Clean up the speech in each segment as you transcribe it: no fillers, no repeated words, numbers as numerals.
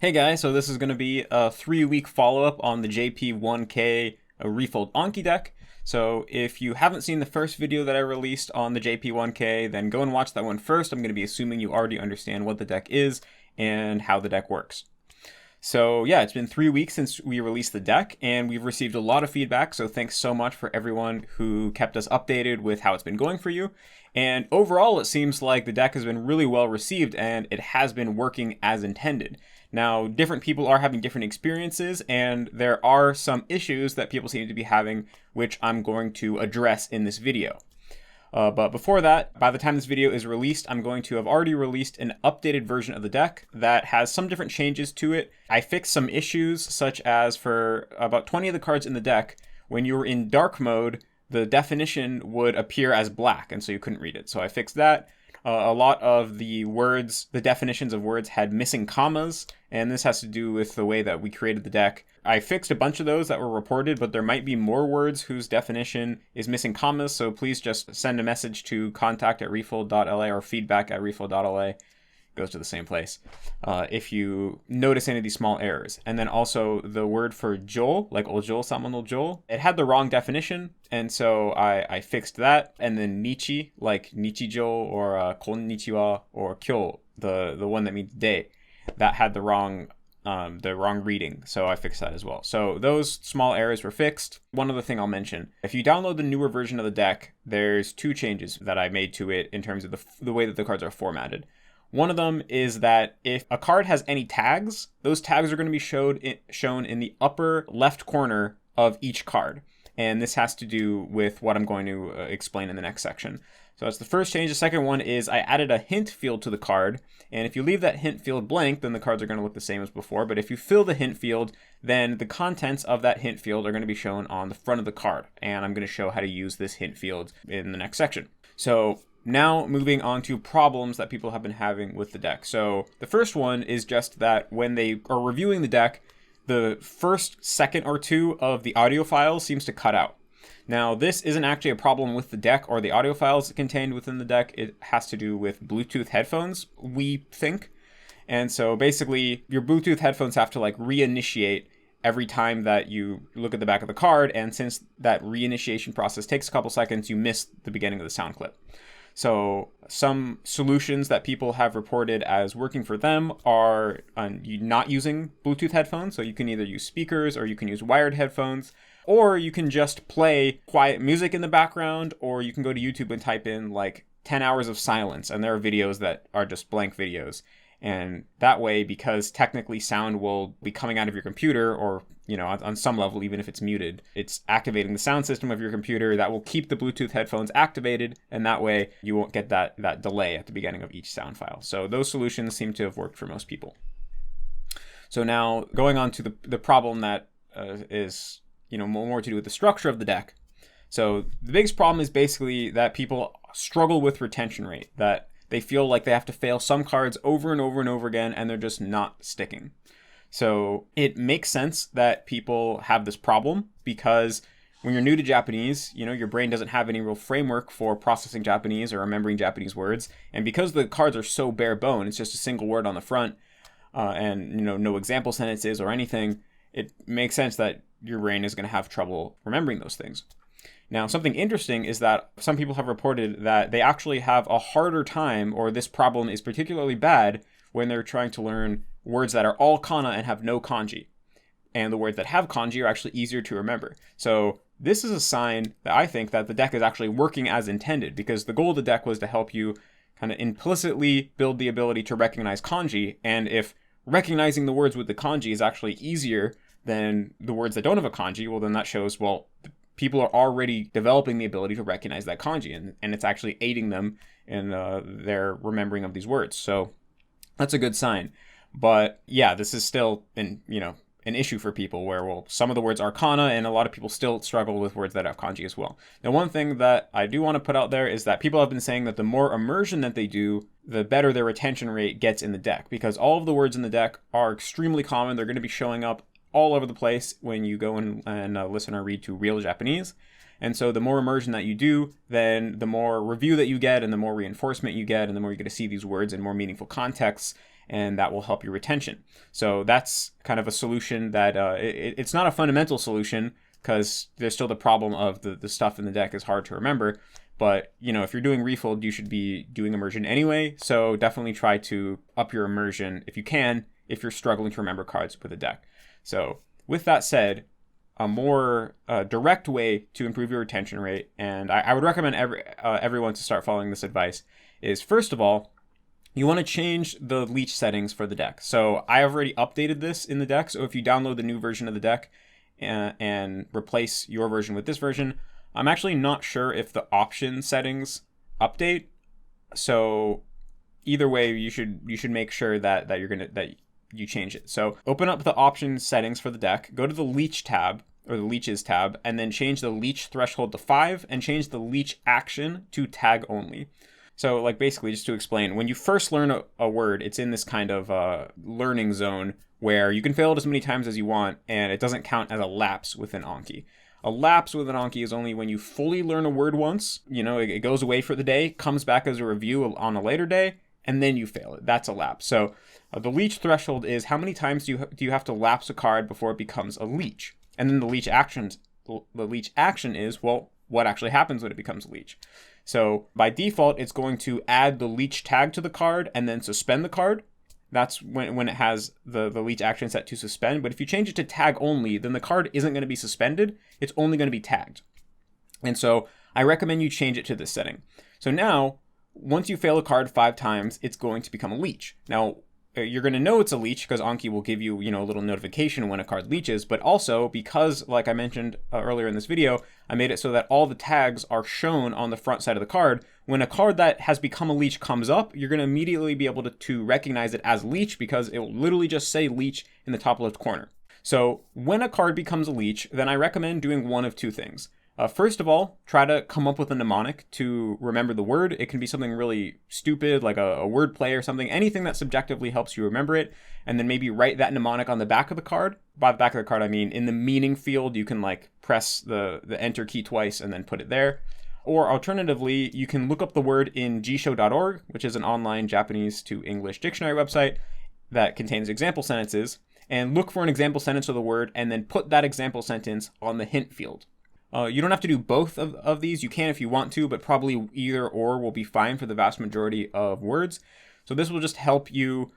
Hey guys, so this is going to be a 3-week follow-up on the JP1K refold Anki deck. So if you haven't seen the first video that I released on the JP1K, then go and watch that one first. I'm going to be assuming you already understand what the deck is and how the deck works. So yeah, it's been 3 weeks since we released the deck, and we've received a lot of feedback, so thanks so much for everyone who kept us updated with how it's been going for you. And overall, it seems like the deck has been really well received, and it has been working as intended. Now, different people are having different experiences, and there are some issues that people seem to be having, which I'm going to address in this video. But before that, by the time this video is released, I'm going to have already released an updated version of the deck that has some different changes to it. I fixed some issues, such as for about 20 of the cards in the deck, when you were in dark mode, the definition would appear as black, and so you couldn't read it. So I fixed that. A lot of the words, the definitions of words had missing commas, and this has to do with the way that we created the deck. I fixed a bunch of those that were reported, but there might be more words whose definition is missing commas, so please just send a message to contact@refold.la or feedback@refold.la. Goes to the same place if you notice any of these small errors. And then also the word for Joel, like Ojol, Saman Joel, it had the wrong definition, and so I fixed that. And then Nichi, like Nichijo or Konnichiwa or Kyo, the one that means day, that had the wrong reading, so I fixed that as well. So those small errors were fixed. One other thing I'll mention, if you download the newer version of the deck, there's 2 changes that I made to it in terms of the way that the cards are formatted. One of them is that if a card has any tags, those tags are going to be shown in the upper left corner of each card. And this has to do with what I'm going to explain in the next section. So that's the first change. The second one is I added a hint field to the card. And if you leave that hint field blank, then the cards are going to look the same as before. But if you fill the hint field, then the contents of that hint field are going to be shown on the front of the card. And I'm going to show how to use this hint field in the next section. So now moving on to problems that people have been having with the deck. So the first one is just that when they are reviewing the deck, the first second or two of the audio files seems to cut out. Now, this isn't actually a problem with the deck or the audio files contained within the deck. It has to do with Bluetooth headphones, we think. And so basically, your Bluetooth headphones have to reinitiate every time that you look at the back of the card. And since that reinitiation process takes a couple seconds, you miss the beginning of the sound clip. So some solutions that people have reported as working for them are not using Bluetooth headphones. So you can either use speakers or you can use wired headphones, or you can just play quiet music in the background, or you can go to YouTube and type in 10 hours of silence. And there are videos that are just blank videos. And that way, because technically sound will be coming out of your computer, or on some level, even if it's muted, it's activating the sound system of your computer that will keep the Bluetooth headphones activated, and that way you won't get that delay at the beginning of each sound file. So those solutions seem to have worked for most people. So now going on to the problem that is more to do with the structure of the deck. So the biggest problem is basically that people struggle with retention rate, that they feel like they have to fail some cards over and over and over again, and they're just not sticking. So it makes sense that people have this problem, because when you're new to Japanese, your brain doesn't have any real framework for processing Japanese or remembering Japanese words. And because the cards are so bare bone, it's just a single word on the front, and no example sentences or anything, it makes sense that your brain is going to have trouble remembering those things. Now, something interesting is that some people have reported that they actually have a harder time, or this problem is particularly bad, when they're trying to learn words that are all kana and have no kanji. And the words that have kanji are actually easier to remember. So this is a sign that I think that the deck is actually working as intended, because the goal of the deck was to help you kind of implicitly build the ability to recognize kanji. And if recognizing the words with the kanji is actually easier than the words that don't have a kanji, well, then that shows, people are already developing the ability to recognize that kanji, and it's actually aiding them in their remembering of these words. So that's a good sign. But yeah, this is still an issue for people where, some of the words are kana, and a lot of people still struggle with words that have kanji as well. Now, one thing that I do want to put out there is that people have been saying that the more immersion that they do, the better their retention rate gets in the deck, because all of the words in the deck are extremely common. They're going to be showing up all over the place when you go and listen or read to real Japanese. And so the more immersion that you do, then the more review that you get, and the more reinforcement you get, and the more you get to see these words in more meaningful contexts. and that will help your retention. So that's kind of a solution that it's not a fundamental solution, because there's still the problem of the stuff in the deck is hard to remember. But, if you're doing refold, you should be doing immersion anyway. So definitely try to up your immersion if you can, if you're struggling to remember cards with a deck. So with that said, a more direct way to improve your retention rate, and I would recommend everyone to start following this advice, is first of all, you want to change the leech settings for the deck. So I have already updated this in the deck. So if you download the new version of the deck and replace your version with this version, I'm actually not sure if the option settings update. So either way, you should make sure that you change it. So open up the option settings for the deck, go to the leech tab or the leeches tab, and then change the leech threshold to 5 and change the leech action to tag only. So like basically just to explain, when you first learn a word, it's in this kind of learning zone where you can fail it as many times as you want, and it doesn't count as a lapse with an Anki. A lapse with an Anki is only when you fully learn a word once, it goes away for the day, comes back as a review on a later day, and then you fail it. That's a lapse. So the leech threshold is how many times do you have to lapse a card before it becomes a leech. And then the leech action is, well, what actually happens when it becomes a leech. So by default, it's going to add the leech tag to the card and then suspend the card. That's when it has the leech action set to suspend. But if you change it to tag only, then the card isn't going to be suspended. It's only going to be tagged. And so I recommend you change it to this setting. So now, once you fail a card 5 times, it's going to become a leech. Now, you're going to know it's a leech because Anki will give you, a little notification when a card leeches, but also because, like I mentioned earlier in this video, I made it so that all the tags are shown on the front side of the card. When a card that has become a leech comes up, you're going to immediately be able to recognize it as leech because it will literally just say leech in the top left corner. So when a card becomes a leech, then I recommend doing one of 2 things. First of all, try to come up with a mnemonic to remember the word. It can be something really stupid, like a word play or something, anything that subjectively helps you remember it, and then maybe write that mnemonic on the back of the card. By the back of the card, I mean in the meaning field, you can press the enter key twice and then put it there. Or alternatively, you can look up the word in gshow.org, which is an online Japanese to English dictionary website that contains example sentences, and look for an example sentence of the word and then put that example sentence on the hint field. You don't have to do both of these. You can if you want to, but probably either or will be fine for the vast majority of words. So this will just help you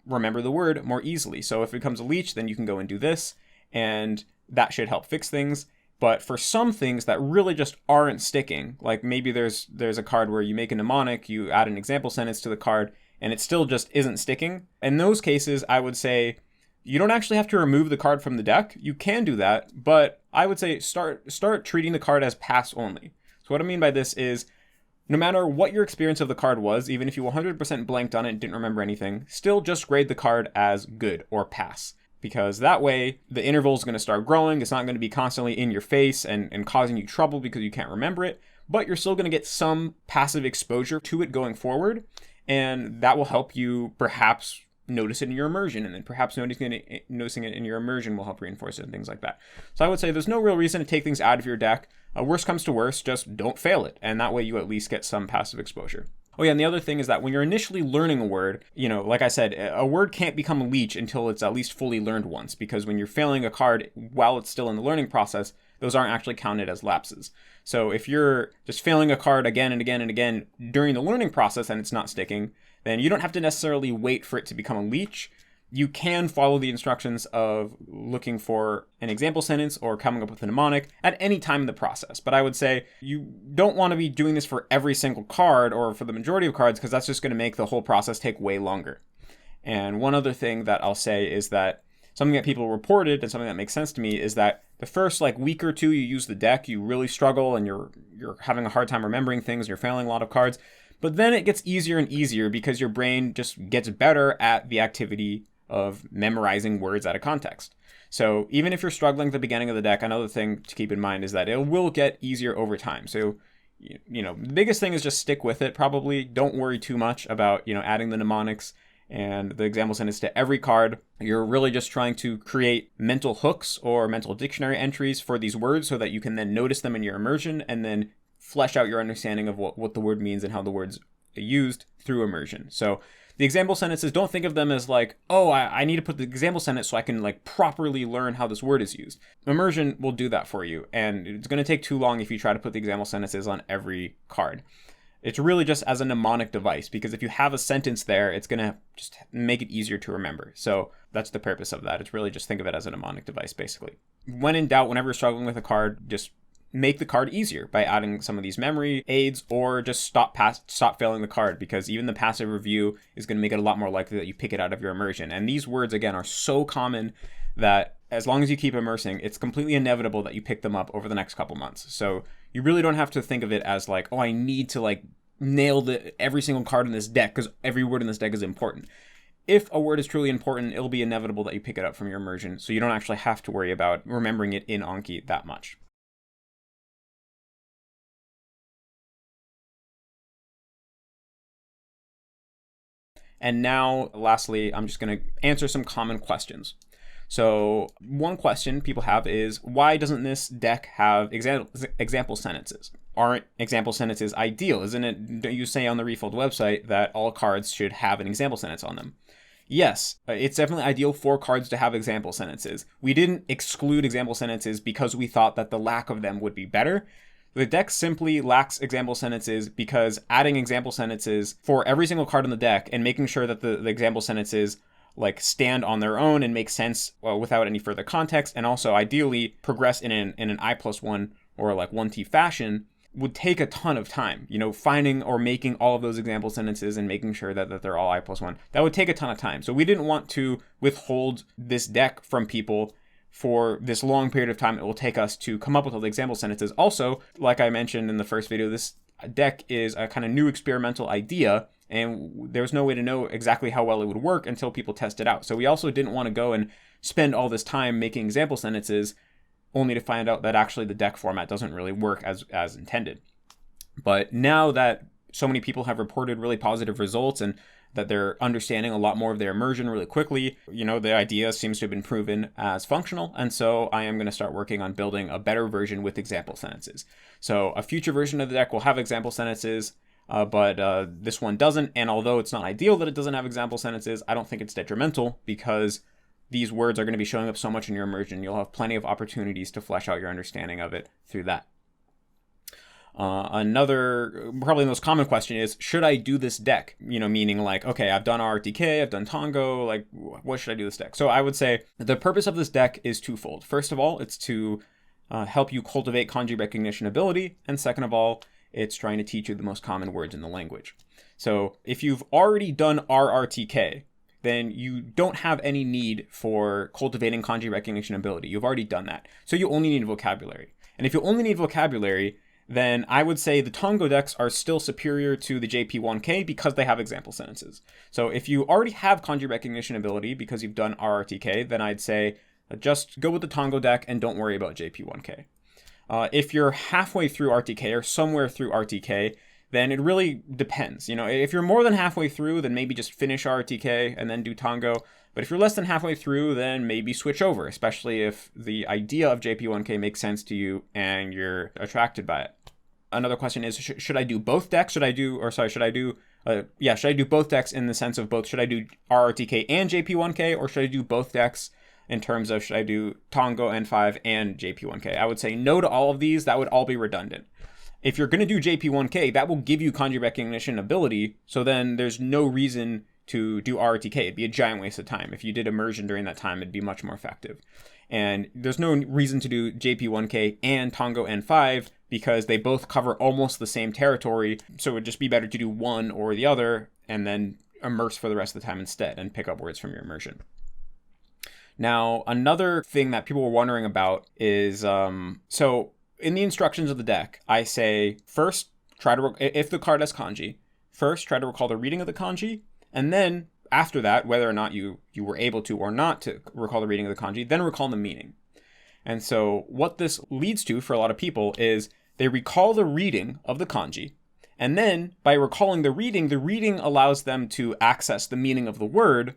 remember the word more easily. So if it becomes a leech, then you can go and do this, and that should help fix things. But for some things that really just aren't sticking, like maybe there's a card where you make a mnemonic, you add an example sentence to the card, and it still just isn't sticking. In those cases, I would say you don't actually have to remove the card from the deck. You can do that, but I would say start treating the card as pass only. So what I mean by this is, no matter what your experience of the card was, even if you 100% blanked on it and didn't remember anything, still just grade the card as good or pass. Because that way, the interval is going to start growing. It's not going to be constantly in your face and causing you trouble because you can't remember it, but you're still going to get some passive exposure to it going forward, and that will help you perhaps notice it in your immersion, and then perhaps noticing it in your immersion will help reinforce it and things like that. So I would say there's no real reason to take things out of your deck. Worst comes to worst, just don't fail it, and that way you at least get some passive exposure. Oh yeah, and the other thing is that when you're initially learning a word, like I said, a word can't become a leech until it's at least fully learned once, because when you're failing a card while it's still in the learning process, those aren't actually counted as lapses. So if you're just failing a card again and again and again during the learning process and it's not sticking, then you don't have to necessarily wait for it to become a leech. You can follow the instructions of looking for an example sentence or coming up with a mnemonic at any time in the process. But I would say you don't want to be doing this for every single card or for the majority of cards, because that's just going to make the whole process take way longer. And one other thing that I'll say is that something that people reported and something that makes sense to me is that the first week or two you use the deck, you really struggle and you're having a hard time remembering things and you're failing a lot of cards. But then it gets easier and easier because your brain just gets better at the activity of memorizing words out of context. So even if you're struggling at the beginning of the deck, another thing to keep in mind is that it will get easier over time. So, the biggest thing is just stick with it. Probably don't worry too much about, adding the mnemonics and the example sentence to every card. You're really just trying to create mental hooks or mental dictionary entries for these words so that you can then notice them in your immersion and then flesh out your understanding of what the word means and how the word's used through immersion. So The example sentences, don't think of them as like, oh, I need to put the example sentence so I can like properly learn how this word is used. Immersion will do that for you, and it's going to take too long if you try to put the example sentences on every card. It's really just as a mnemonic device, because if you have a sentence there, it's going to just make it easier to remember. So that's the purpose of that. It's really just think of it as a mnemonic device, basically. When in doubt, whenever you're struggling with a card, just make the card easier by adding some of these memory aids, or just stop failing the card, because even the passive review is going to make it a lot more likely that you pick it out of your immersion. And these words, again, are so common that as long as you keep immersing, it's completely inevitable that you pick them up over the next couple months. So you really don't have to think of it as like, oh, I need to like nail every single card in this deck because every word in this deck is important. If a word is truly important, it'll be inevitable that you pick it up from your immersion, so you don't actually have to worry about remembering it in Anki that much. And now, lastly, I'm just going to answer some common questions. So one question people have is, why doesn't this deck have example sentences? Aren't example sentences ideal? Isn't it, don't you say on the Refold website that all cards should have an example sentence on them? Yes, it's definitely ideal for cards to have example sentences. We didn't exclude example sentences because we thought that the lack of them would be better. The deck simply lacks example sentences because adding example sentences for every single card in the deck and making sure that the example sentences like stand on their own and make sense without any further context, and also ideally progress in an I+1 or like 1T fashion, would take a ton of time. You know, finding or making all of those example sentences and making sure that they're all I+1, that would take a ton of time. So we didn't want to withhold this deck from people for this long period of time it will take us to come up with all the example sentences. Also, like I mentioned in the first video, this deck is a kind of new experimental idea, and there's no way to know exactly how well it would work until people test it out. So we also didn't want to go and spend all this time making example sentences only to find out that actually the deck format doesn't really work as intended. But now that so many people have reported really positive results and that they're understanding a lot more of their immersion really quickly, you know, the idea seems to have been proven as functional. And so I am going to start working on building a better version with example sentences. So a future version of the deck will have example sentences, but this one doesn't. And although it's not ideal that it doesn't have example sentences, I don't think it's detrimental, because these words are going to be showing up so much in your immersion. You'll have plenty of opportunities to flesh out your understanding of it through that. Another, probably the most common question is, should I do this deck? You know, meaning like, okay, I've done RTK, I've done Tango, like, what should I do this deck? So I would say the purpose of this deck is twofold. First of all, it's to help you cultivate kanji recognition ability. And second of all, it's trying to teach you the most common words in the language. So if you've already done RRTK, then you don't have any need for cultivating kanji recognition ability. You've already done that. So you only need vocabulary. And if you only need vocabulary, then I would say the Tango decks are still superior to the JP1K because they have example sentences. So if you already have kanji recognition ability because you've done RRTK, then I'd say just go with the Tango deck and don't worry about JP1K. If you're halfway through RTK or somewhere through RTK, then it really depends. You know, if you're more than halfway through, then maybe just finish RTK and then do Tango. But if you're less than halfway through, then maybe switch over, especially if the idea of JP1K makes sense to you and you're attracted by it. Another question is, should I do both decks? Should I do both decks in the sense of both, should I do RRTK and JP1K, or should I do both decks in terms of should I do Tango N5 and JP1K? I would say no to all of these. That would all be redundant. If you're going to do JP1K, that will give you kanji recognition ability, so then there's no reason to do RRTK. It'd be a giant waste of time. If you did immersion during that time, it'd be much more effective. And there's no reason to do JP1K and Tango N5 because they both cover almost the same territory. So it would just be better to do one or the other and then immerse for the rest of the time instead and pick up words from your immersion. Now, another thing that people were wondering about is, so in the instructions of the deck, I say first, if the card has kanji, first try to recall the reading of the kanji, and then after that, whether or not you were able to or not to recall the reading of the kanji, then recall the meaning. And so what this leads to for a lot of people is they recall the reading of the kanji, and then by recalling the reading allows them to access the meaning of the word,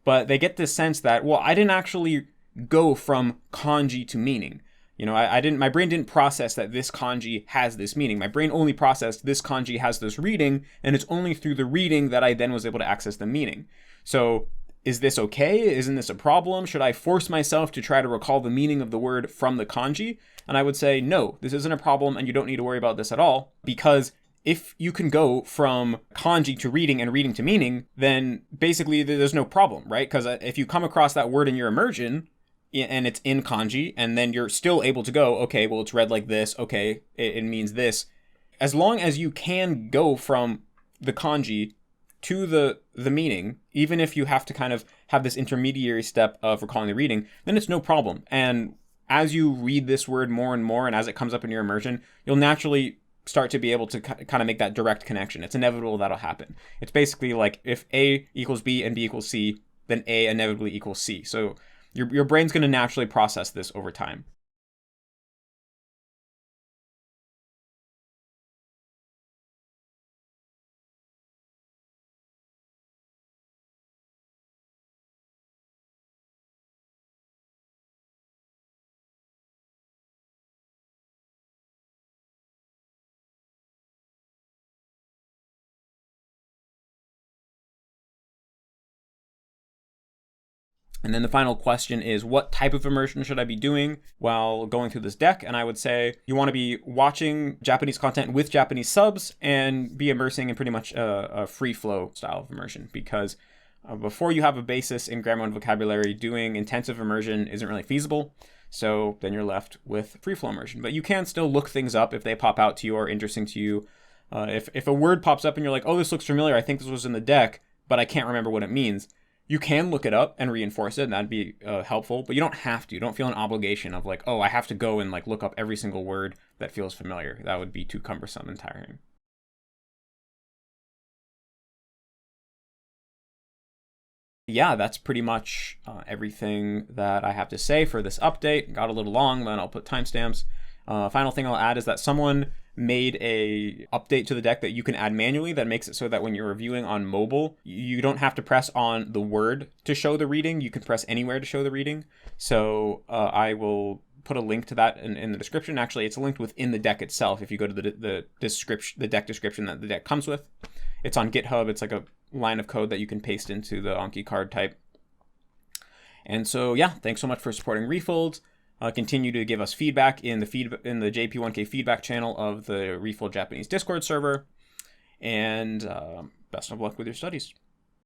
but they get this sense that, well, I didn't actually go from kanji to meaning. My brain didn't process that this kanji has this meaning. My brain only processed this kanji has this reading, and it's only through the reading that I then was able to access the meaning. So is this okay? Isn't this a problem? Should I force myself to try to recall the meaning of the word from the kanji? And I would say, no, this isn't a problem, and you don't need to worry about this at all, because if you can go from kanji to reading and reading to meaning, then basically there's no problem, right? Because if you come across that word in your immersion and it's in kanji, and then you're still able to go, okay, well, it's read like this. Okay, it means this. As long as you can go from the kanji to the meaning, even if you have to kind of have this intermediary step of recalling the reading, then it's no problem. And as you read this word more and more, and as it comes up in your immersion, you'll naturally start to be able to kind of make that direct connection. It's inevitable that'll happen. It's basically like if A equals B and B equals C, then A inevitably equals C. So your brain's going to naturally process this over time. And then the final question is, what type of immersion should I be doing while going through this deck? And I would say you want to be watching Japanese content with Japanese subs and be immersing in pretty much a free flow style of immersion, because before you have a basis in grammar and vocabulary, doing intensive immersion isn't really feasible. So then you're left with free flow immersion. But you can still look things up if they pop out to you or are interesting to you. If a word pops up and you're like, oh, this looks familiar, I think this was in the deck, but I can't remember what it means, you can look it up and reinforce it, and that'd be helpful, but you don't have to. You don't feel an obligation of like, oh, I have to go and like look up every single word that feels familiar. That would be too cumbersome and tiring. Yeah, that's pretty much everything that I have to say for this update. Got a little long, then I'll put timestamps. Final thing I'll add is that someone made a update to the deck that you can add manually that makes it so that when you're reviewing on mobile, you don't have to press on the word to show the reading. You can press anywhere to show the reading. So I will put a link to that in the description. Actually, it's linked within the deck itself. If you go to the deck description that the deck comes with, it's on GitHub. It's like a line of code that you can paste into the Anki card type. And so, yeah, thanks so much for supporting Refolds. Continue to give us feedback in the JP1K feedback channel of the Refold Japanese Discord server. And best of luck with your studies.